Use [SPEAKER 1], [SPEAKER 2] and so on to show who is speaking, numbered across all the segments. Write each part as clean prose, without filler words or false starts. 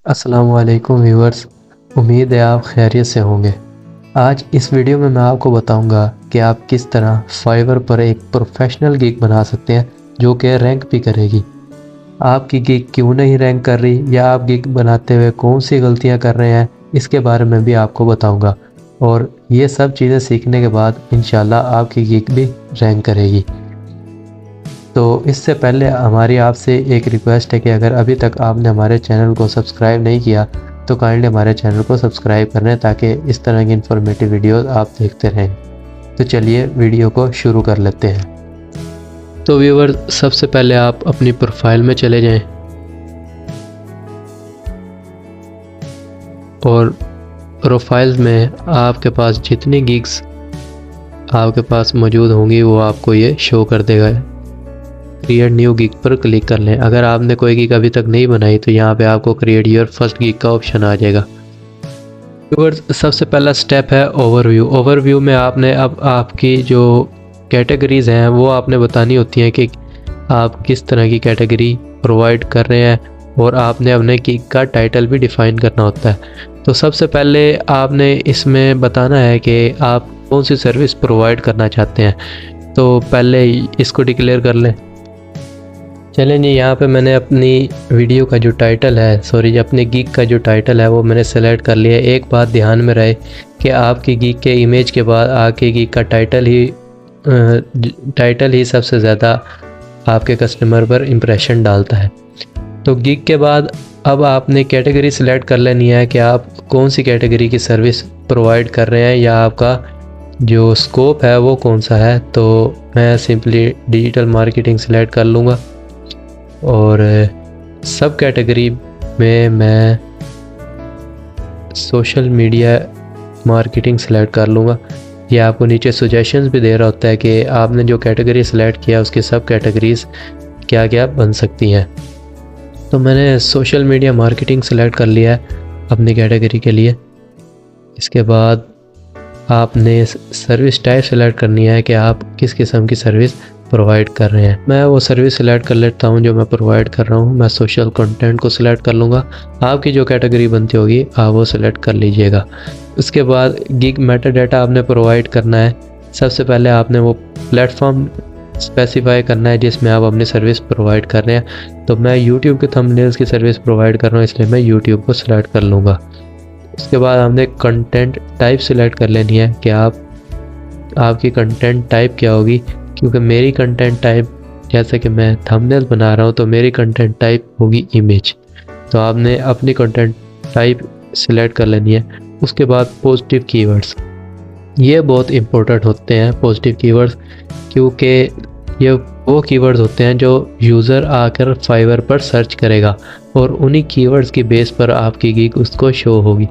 [SPEAKER 1] अस्सलामुअलैकुम व्यूअर्स, उम्मीद है आप खैरियत से होंगे। आज इस वीडियो में मैं आपको बताऊंगा कि आप किस तरह फाइवर पर एक प्रोफेशनल गिग बना सकते हैं जो कि रैंक भी करेगी। आपकी गिग क्यों नहीं रैंक कर रही या आप गिग बनाते हुए कौन सी गलतियां कर रहे हैं, इसके बारे में भी आपको बताऊंगा। और ये सब चीज़ें सीखने के बाद इंशाल्लाह आपकी गिग भी रैंक करेगी। तो इससे पहले हमारी आपसे एक रिक्वेस्ट है कि अगर अभी तक आपने हमारे चैनल को सब्सक्राइब नहीं किया तो काइंडली हमारे चैनल को सब्सक्राइब करें ताकि इस तरह की इन्फॉर्मेटिव वीडियोस आप देखते रहें। तो चलिए वीडियो को शुरू कर लेते हैं। तो व्यूअर, सबसे पहले आप अपनी प्रोफाइल में चले जाएं और प्रोफाइल में आपके पास जितनी गिग्स आपके पास मौजूद होंगी वो आपको ये शो कर देगा। क्रिएट न्यू गिग पर क्लिक कर लें। अगर आपने कोई गिग अभी तक नहीं बनाई तो यहाँ पे आपको क्रिएट योर फर्स्ट गिग का ऑप्शन आ जाएगा। सबसे पहला स्टेप है ओवरव्यू। ओवरव्यू में आपने अब आपकी जो कैटेगरीज हैं वो आपने बतानी होती हैं कि आप किस तरह की कैटेगरी प्रोवाइड कर रहे हैं और आपने अपने गिग का टाइटल भी डिफाइन करना होता है। तो सबसे पहले आपने इसमें बताना है कि आप कौन सी सर्विस प्रोवाइड करना चाहते हैं। तो पहले इसको डिक्लेयर कर लें। चलें जी, यहाँ पे मैंने अपनी वीडियो का जो टाइटल है अपने गिग का जो टाइटल है वो मैंने सेलेक्ट कर लिया। एक बात ध्यान में रहे कि आपकी गिग के इमेज के बाद आपकी गिग का टाइटल ही सबसे ज़्यादा आपके कस्टमर पर इम्प्रेशन डालता है। तो गिग के बाद अब आपने कैटेगरी सेलेक्ट कर लेनी है कि आप कौन सी कैटेगरी की सर्विस प्रोवाइड कर रहे हैं या आपका जो स्कोप है वो कौन सा है। तो मैं सिंपली डिजिटल मार्केटिंग सेलेक्ट कर लूँगा और सब कैटेगरी में मैं सोशल मीडिया मार्केटिंग सेलेक्ट कर लूँगा। ये आपको नीचे सजेशंस भी दे रहा होता है कि आपने जो कैटेगरी सेलेक्ट किया उसकी सब कैटेगरीज क्या क्या बन सकती हैं। तो मैंने सोशल मीडिया मार्केटिंग सेलेक्ट कर लिया है अपनी कैटेगरी के लिए। इसके बाद आपने सर्विस टाइप सेलेक्ट करनी है कि आप किस किस्म की सर्विस प्रोवाइड कर रहे हैं। मैं वो सर्विस सेलेक्ट कर लेता हूँ जो मैं प्रोवाइड कर रहा हूँ। मैं सोशल कंटेंट को सिलेक्ट कर लूँगा। आपकी जो कैटेगरी बनती होगी आप वो सिलेक्ट कर लीजिएगा। उसके बाद गिग मेटा डाटा आपने प्रोवाइड करना है। सबसे पहले आपने वो प्लेटफॉर्म स्पेसिफाई करना है जिसमें आप अपनी सर्विस प्रोवाइड कर रहे हैं। तो मैं यूट्यूब के थंबनेल्स की सर्विस प्रोवाइड कर रहा हूँ, इसलिए मैं यूट्यूब को सिलेक्ट कर लूँगा। उसके बाद हमने कंटेंट टाइप सिलेक्ट कर लेनी है कि आपकी कंटेंट टाइप क्या होगी, क्योंकि मेरी कंटेंट टाइप जैसे कि मैं थंबनेल बना रहा हूँ तो मेरी कंटेंट टाइप होगी इमेज। तो आपने अपनी कंटेंट टाइप सिलेक्ट कर लेनी है। उसके बाद पॉजिटिव कीवर्ड्स, ये बहुत इंपॉर्टेंट होते हैं पॉजिटिव कीवर्ड्स, क्योंकि ये वो कीवर्ड्स होते हैं जो यूज़र आकर फाइवर पर सर्च करेगा और उन्हीं कीवर्ड्स की बेस पर आपकी गिग उसको शो होगी।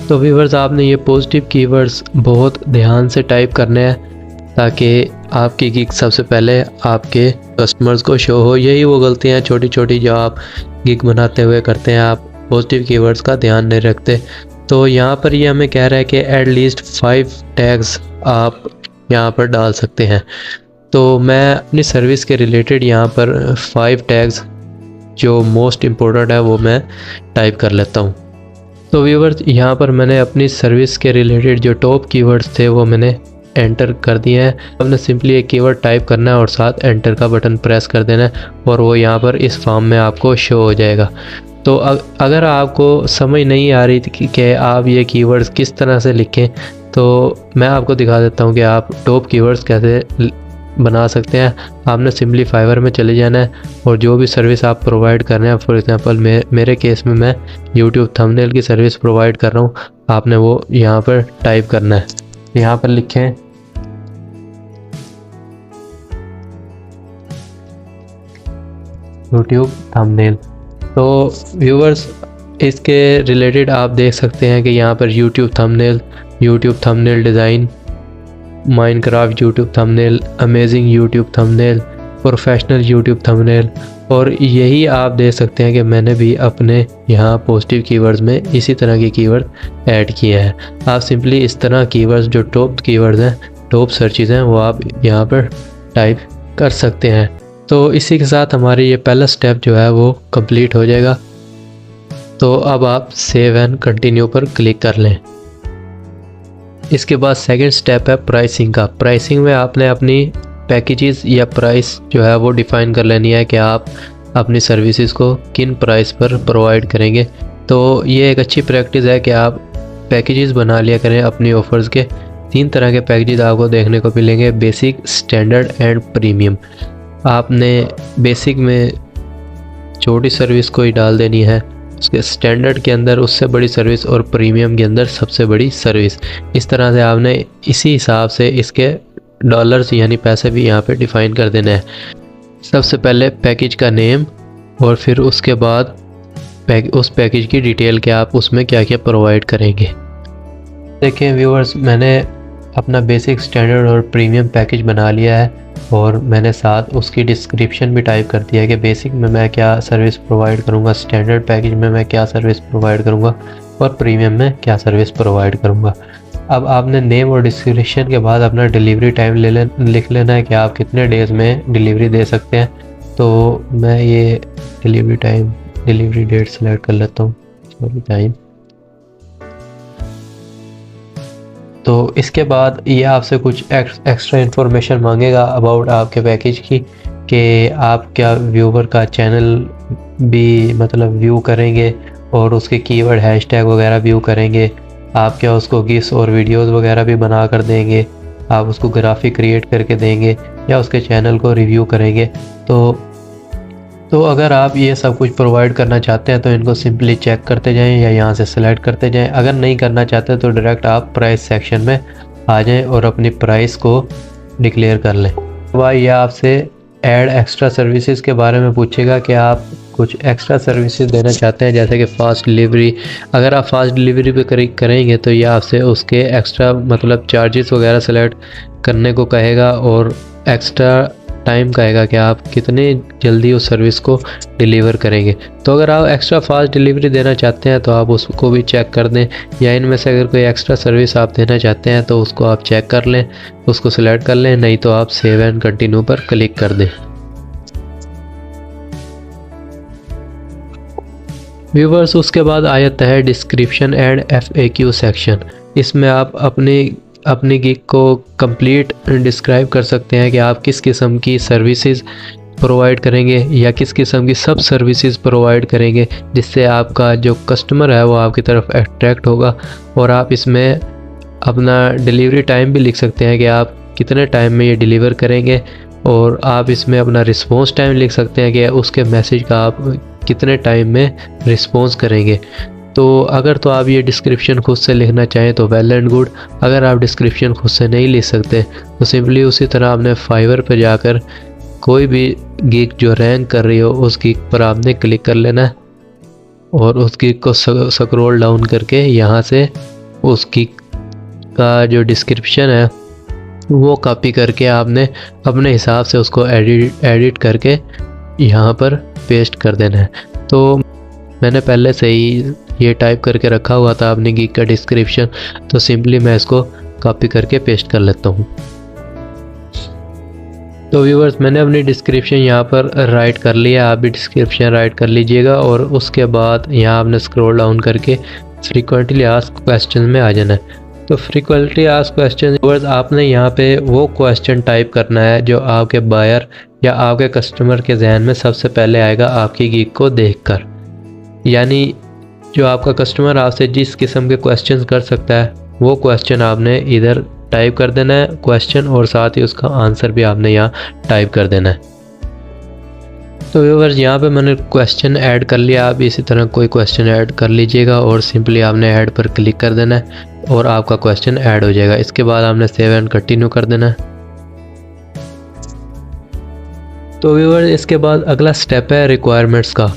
[SPEAKER 1] तो व्यूअर्स, आपने ये पॉजिटिव कीवर्ड्स बहुत ध्यान से टाइप करने हैं ताकि आपकी गिग सबसे पहले आपके कस्टमर्स को शो हो। यही वो गलतियाँ छोटी छोटी जो आप गिग बनाते हुए करते हैं, आप पॉजिटिव कीवर्ड्स का ध्यान नहीं रखते। तो यहाँ पर ये हमें कह रहा है कि एटलीस्ट 5 टैग्स आप यहाँ पर डाल सकते हैं। तो मैं अपनी सर्विस के रिलेटेड यहाँ पर 5 टैग्स जो मोस्ट इम्पोर्टेंट है वो मैं टाइप कर लेता हूँ। तो व्यूअर्स, यहाँ पर मैंने अपनी सर्विस के रिलेटेड जो टॉप कीवर्ड्स थे वो मैंने एंटर कर दिए हैं। हमने सिंपली एक कीवर्ड टाइप करना है और साथ एंटर का बटन प्रेस कर देना है और वो यहाँ पर इस फॉर्म में आपको शो हो जाएगा। तो अगर आपको समझ नहीं आ रही थी कि आप ये कीवर्ड्स किस तरह से लिखें, तो मैं आपको दिखा देता हूँ कि आप टॉप कीवर्ड्स कैसे बना सकते हैं। आपने सिंपली फाइवर में चले जाना है और जो भी सर्विस आप प्रोवाइड कर रहे हैं, फॉर एग्जांपल मेरे केस में मैं यूट्यूब थंबनेल की सर्विस प्रोवाइड कर रहा हूँ, आपने वो यहाँ पर टाइप करना है। यहाँ पर लिखें यूट्यूब थंबनेल। तो व्यूअर्स, इसके रिलेटेड आप देख सकते हैं कि यहाँ पर YouTube thumbnail design, Minecraft YouTube thumbnail, amazing YouTube thumbnail, professional YouTube thumbnail, और यही आप देख सकते हैं कि मैंने भी अपने यहाँ पॉजिटिव कीवर्ड्स में इसी तरह के कीवर्ड ऐड किए हैं। आप सिंपली इस तरह कीवर्ड्स जो टॉप कीवर्ड्स हैं, टॉप सर्चेज हैं, वो आप यहाँ पर टाइप कर सकते हैं। तो इसी के साथ हमारी ये पहला स्टेप जो है वो कंप्लीट हो जाएगा। तो अब आप सेव एंड कंटिन्यू पर क्लिक कर लें। इसके बाद सेकंड स्टेप है प्राइसिंग का। प्राइसिंग में आपने अपनी पैकेजेस या प्राइस जो है वो डिफ़ाइन कर लेनी है कि आप अपनी सर्विसेज को किन प्राइस पर प्रोवाइड करेंगे। तो ये एक अच्छी प्रैक्टिस है कि आप पैकेजेस बना लिया करें अपनी ऑफ़र्स के। 3 तरह के पैकेजेस आपको देखने को मिलेंगे, बेसिक, स्टैंडर्ड एंड प्रीमियम। आपने बेसिक में छोटी सर्विस को ही डाल देनी है, उसके स्टैंडर्ड के अंदर उससे बड़ी सर्विस और प्रीमियम के अंदर सबसे बड़ी सर्विस। इस तरह से आपने इसी हिसाब से इसके डॉलर्स यानी पैसे भी यहाँ पे डिफ़ाइन कर देने हैं। सबसे पहले पैकेज का नेम और फिर उसके बाद उस पैकेज की डिटेल के आप उसमें क्या क्या प्रोवाइड करेंगे। देखें व्यूअर्स, मैंने अपना बेसिक, स्टैंडर्ड और प्रीमियम पैकेज बना लिया है और मैंने साथ उसकी डिस्क्रिप्शन भी टाइप कर दिया है कि बेसिक में मैं क्या सर्विस प्रोवाइड करूँगा, स्टैंडर्ड पैकेज में मैं क्या सर्विस प्रोवाइड करूँगा और प्रीमियम में क्या सर्विस प्रोवाइड करूँगा। अब आपने नेम और डिस्क्रिप्शन के बाद अपना डिलीवरी टाइम लिख लेना है कि आप कितने डेज़ में डिलीवरी दे सकते हैं। तो मैं ये डिलीवरी डेट सेलेक्ट कर लेता हूँ, सॉरी टाइम। तो इसके बाद ये आपसे कुछ एक्स्ट्रा इन्फॉर्मेशन मांगेगा अबाउट आपके पैकेज की, कि आप क्या व्यूवर का चैनल भी मतलब व्यू करेंगे और उसके कीवर्ड हैशटैग वगैरह व्यू करेंगे। आप क्या उसको गिफ्स और वीडियोस वगैरह भी बना कर देंगे, आप उसको ग्राफिक क्रिएट करके देंगे या उसके चैनल को रिव्यू करेंगे। तो अगर आप ये सब कुछ प्रोवाइड करना चाहते हैं तो इनको सिंपली चेक करते जाएं या यहाँ से सिलेक्ट करते जाएं। अगर नहीं करना चाहते तो डायरेक्ट आप प्राइस सेक्शन में आ जाएं और अपनी प्राइस को डिक्लेयर कर लें। वह यह आपसे ऐड एक्स्ट्रा सर्विसेज के बारे में पूछेगा कि आप कुछ एक्स्ट्रा सर्विसेज देना चाहते हैं, जैसे कि फ़ास्ट डिलीवरी। अगर आप फास्ट डिलीवरी पे करेंगे तो ये आपसे उसके एक्स्ट्रा मतलब चार्जेस वगैरह सेलेक्ट करने को कहेगा और एक्स्ट्रा टाइम कहेगा कि आप कितने जल्दी उस सर्विस को डिलीवर करेंगे। तो अगर आप एक्स्ट्रा फास्ट डिलीवरी देना चाहते हैं तो आप उसको भी चेक कर दें, या इनमें से अगर कोई एक्स्ट्रा सर्विस आप देना चाहते हैं तो उसको आप चेक कर लें, उसको सिलेक्ट कर लें, नहीं तो आप सेव एंड कंटिन्यू पर क्लिक कर दें। व्यूवर्स, उसके बाद आ जाता है डिस्क्रिप्शन एंड FAQ सेक्शन। इसमें आप अपनी गिग को कंप्लीट डिस्क्राइब कर सकते हैं कि आप किस किस्म की सर्विसेज प्रोवाइड करेंगे या किस किस्म की सब सर्विसेज प्रोवाइड करेंगे, जिससे आपका जो कस्टमर है वो आपकी तरफ अट्रैक्ट होगा। और आप इसमें अपना डिलीवरी टाइम भी लिख सकते हैं कि आप कितने टाइम में ये डिलीवर करेंगे, और आप इसमें अपना रिस्पॉन्स टाइम लिख सकते हैं कि उसके मैसेज का आप कितने टाइम में रिस्पॉन्स करेंगे। तो अगर तो आप ये डिस्क्रिप्शन खुद से लिखना चाहें तो वेल एंड गुड। अगर आप डिस्क्रिप्शन खुद से नहीं लिख सकते तो सिंपली उसी तरह आपने फाइवर पर जाकर कोई भी गिग जो रैंक कर रही हो उस गिग पर आपने क्लिक कर लेना है और उस गिग को स्क्रॉल डाउन करके यहाँ से उस गिग का जो डिस्क्रिप्शन है वो कॉपी करके आपने अपने हिसाब से उसको एडिट करके यहाँ पर पेस्ट कर देना है। तो मैंने पहले से ही ये टाइप करके रखा हुआ था अपनी गिग का डिस्क्रिप्शन, तो सिंपली मैं इसको कॉपी करके पेस्ट कर लेता हूँ। तो व्यूवर्स, मैंने अपनी डिस्क्रिप्शन यहाँ पर राइट कर लिया, आप भी डिस्क्रिप्शन राइट कर लीजिएगा और उसके बाद यहाँ आपने स्क्रॉल डाउन करके फ्रीक्वेंटली आस्क्ड क्वेश्चन में आ जाना है। तो फ्रीक्वेंटली आस्क्ड क्वेश्चन व्यूवर्स, आपने यहाँ पे वो क्वेश्चन टाइप करना है जो आपके बायर या आपके कस्टमर के जहन में सबसे पहले आएगा आपकी गिग को देखकर। यानी जो आपका कस्टमर आपसे जिस किस्म के क्वेश्चन कर सकता है वो क्वेश्चन आपने इधर टाइप कर देना है क्वेश्चन, और साथ ही उसका आंसर भी आपने यहाँ टाइप कर देना है। तो व्यूअर्स, यहाँ पे मैंने क्वेश्चन ऐड कर लिया, आप इसी तरह कोई क्वेश्चन ऐड कर लीजिएगा और सिंपली आपने ऐड पर क्लिक कर देना है और आपका क्वेश्चन ऐड हो जाएगा। इसके बाद आपने सेव एंड कंटिन्यू कर देना है। तो व्यूअर्स, इसके बाद अगला स्टेप है रिक्वायरमेंट्स का।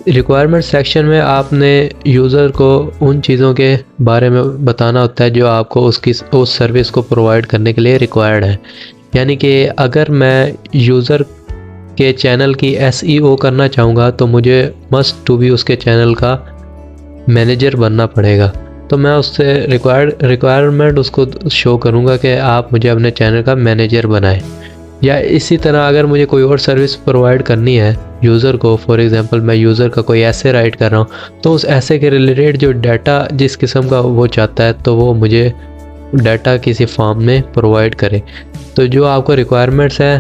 [SPEAKER 1] रिक्वायरमेंट सेक्शन में आपने यूज़र को उन चीज़ों के बारे में बताना होता है जो आपको उस सर्विस को प्रोवाइड करने के लिए रिक्वायर्ड है। यानी कि अगर मैं यूज़र के चैनल की SEO करना चाहूँगा तो मुझे मस्ट टू बी उसके चैनल का मैनेजर बनना पड़ेगा। तो मैं उससे रिक्वायरमेंट उसको शो करूँगा कि आप मुझे अपने चैनल का मैनेजर बनाएं। या इसी तरह अगर मुझे कोई और सर्विस प्रोवाइड करनी है यूज़र को, फॉर एग्जांपल मैं यूज़र का कोई ऐसे राइट कर रहा हूँ, तो उस ऐसे के रिलेटेड जो डाटा जिस किस्म का वो चाहता है तो वो मुझे डाटा किसी फॉर्म में प्रोवाइड करे। तो जो आपको रिक्वायरमेंट्स है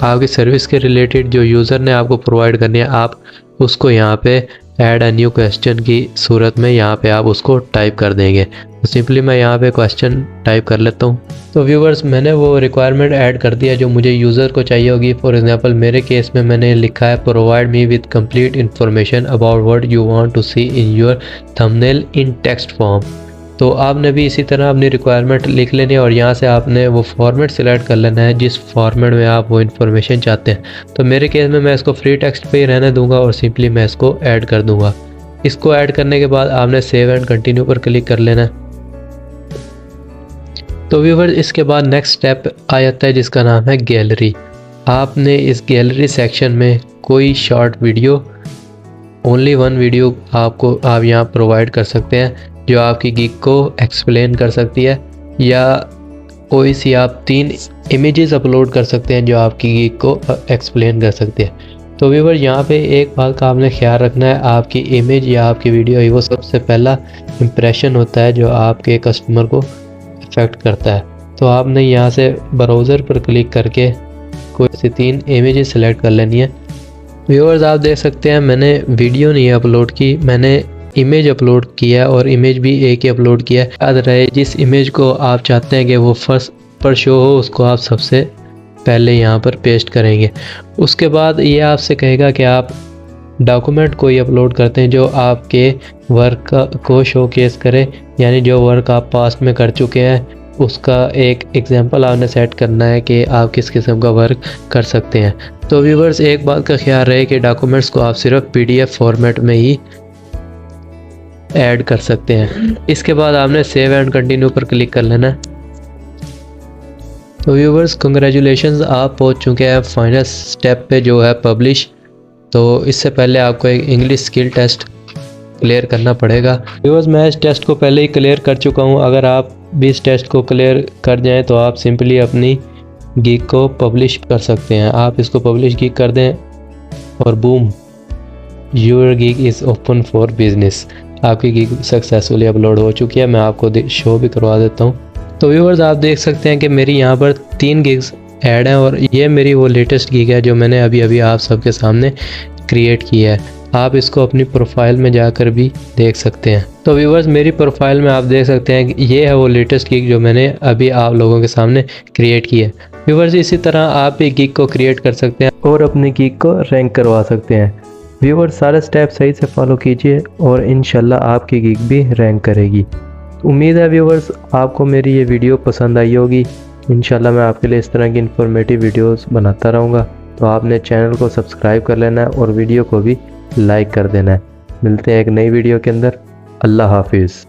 [SPEAKER 1] आपकी सर्विस के रिलेटेड जो यूज़र ने आपको प्रोवाइड करनी है, आप उसको यहाँ पे ऐड अ न्यू क्वेश्चन की सूरत में यहाँ पे आप उसको टाइप कर देंगे। तो सिंपली मैं यहाँ पे क्वेश्चन टाइप कर लेता हूँ। तो व्यूवर्स मैंने वो रिक्वायरमेंट ऐड कर दिया जो मुझे यूज़र को चाहिए होगी। फॉर एग्जांपल मेरे केस में मैंने लिखा है provide me with complete information about what you want to see in your thumbnail in text form. तो आपने भी इसी तरह अपनी रिक्वायरमेंट लिख लेनी है और यहाँ से आपने वो फॉर्मेट सिलेक्ट कर लेना है जिस फॉर्मेट में आप वो इन्फॉर्मेशन चाहते हैं। तो मेरे केस में मैं इसको फ्री टेक्स्ट पे ही रहने दूंगा और सिंपली मैं इसको ऐड कर दूंगा। इसको ऐड करने के बाद आपने सेव एंड कंटिन्यू पर क्लिक कर लेना है। तो व्यूअर इसके बाद नेक्स्ट स्टेप आ जाता है जिसका नाम है गैलरी। आपने इस गैलरी सेक्शन में कोई short video, only one video आप यहाँ प्रोवाइड कर सकते हैं जो आपकी गिग को एक्सप्लेन कर सकती है, या कोई सी आप 3 इमेजेस अपलोड कर सकते हैं जो आपकी गिग को एक्सप्लेन कर सकते हैं। तो व्यूअर यहाँ पे एक बात का आपने ख्याल रखना है, आपकी इमेज या आपकी वीडियो है वो सबसे पहला इम्प्रेशन होता है जो आपके कस्टमर को इफेक्ट करता है। तो आपने यहाँ से ब्राउज़र पर क्लिक करके कोई सी 3 इमेजेस सेलेक्ट कर लेनी है। व्यूअर्स आप देख सकते हैं मैंने वीडियो नहीं अपलोड की, मैंने इमेज अपलोड किया है और इमेज भी एक ही अपलोड किया है। याद रहे जिस इमेज को आप चाहते हैं कि वो फर्स्ट पर शो हो उसको आप सबसे पहले यहाँ पर पेस्ट करेंगे। उसके बाद ये आपसे कहेगा कि आप डॉक्यूमेंट कोई अपलोड करते हैं जो आपके वर्क को शोकेस करे, यानी जो वर्क आप पास्ट में कर चुके हैं उसका एक एग्जांपल आपने सेट करना है कि आप किस किस्म का वर्क कर सकते हैं। तो व्यूअर्स एक बात का ख्याल रहे कि डॉक्यूमेंट्स को आप सिर्फ PDF फॉर्मेट में ही ऐड कर सकते हैं। इसके बाद आपने सेव एंड कंटिन्यू पर क्लिक कर लेना है। तो व्यूवर्स कंग्रेचुलेशंस, आप पहुंच चुके हैं फाइनल स्टेप पे जो है पब्लिश। तो इससे पहले आपको एक इंग्लिश स्किल टेस्ट क्लियर करना पड़ेगा। व्यूवर्स मैं इस टेस्ट को पहले ही क्लियर कर चुका हूं। अगर आप भी इस टेस्ट को क्लियर कर जाएं तो आप सिंपली अपनी गिग को पब्लिश कर सकते हैं। आप इसको पब्लिश गिग कर दें और boom, your gig is open for business. आपकी गिग सक्सेसफुली अपलोड हो चुकी है। मैं आपको शो भी करवा देता हूँ। तो व्यूअर्स आप देख सकते हैं कि मेरी यहाँ पर 3 गिग्स ऐड हैं और ये मेरी वो लेटेस्ट गिग है जो मैंने अभी आप सबके सामने क्रिएट की है। आप इसको अपनी प्रोफाइल में जाकर भी देख सकते हैं। तो व्यूअर्स मेरी प्रोफाइल में आप देख सकते हैं कि ये है वो लेटेस्ट गिग जो मैंने अभी आप लोगों के सामने क्रिएट की है। व्यूअर्स इसी तरह आप भी गिग को क्रिएट कर सकते हैं और अपनी गिग को रैंक करवा सकते हैं। व्यूअर्स सारे स्टेप सही से फॉलो कीजिए और इंशाल्लाह आपकी गिग भी रैंक करेगी। उम्मीद है व्यूअर्स आपको मेरी ये वीडियो पसंद आई होगी। इंशाल्लाह मैं आपके लिए इस तरह की इन्फॉर्मेटिव वीडियोस बनाता रहूँगा। तो आपने चैनल को सब्सक्राइब कर लेना है और वीडियो को भी लाइक कर देना है। मिलते हैं एक नई वीडियो के अंदर। अल्लाह हाफिज़।